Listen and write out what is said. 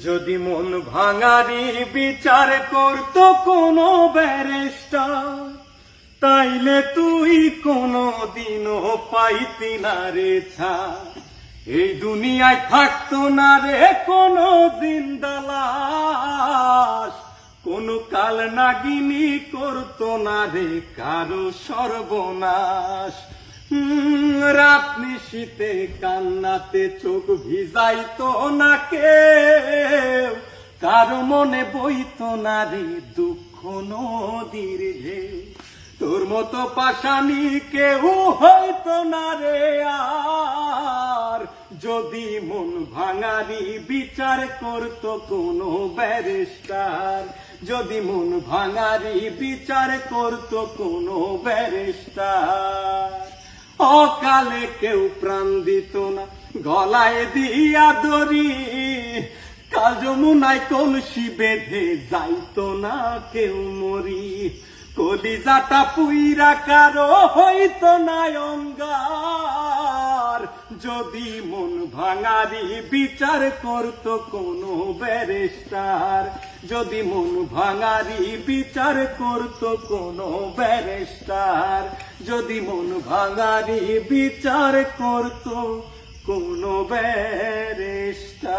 যদি মন ভাঙারি বিচার করতো কোনো ব্যারিস্টার, তাইলে তুই কোনো দিনও পাইতি না রে ছাড়। এই দুনিয়ায় থাকতো না রে কোনো জিন্দা লাশ, কোনো কাল নাগিনী করতো না রে কারো সর্বনাশ। রাত নিশীতে কান্নাতে চোখ ভিজাইতো না কেউ, কারো মনে বইতো না রে দুঃখ নদীর ঢেউ। তোর মতো পাশানি কেউ হইতো না রে আর, যদি মন ভাঙারি বিচার করতো কোনো ব্যারিস্টার। যদি মন ভাঙারি বিচার করতো কোনো ব্যারিস্টার। অকালে কেউ প্রাণ দিত না গলায় দিয়া দড়ি, কাল যমুনায় কলসি বেঁধে যাইতো না কেউ মরি। কলিজাটা পুইরা কারো হইতো না অঙ্গার, যদি মন ভাঙারি বিচার করতো কোনো ব্যারিস্টার। যদি মন ভাঙারি বিচার করতো কোনো ব্যারিস্টার। যদি মন ভাঙারি বিচার করতো কোনো ব্যারিস্টার।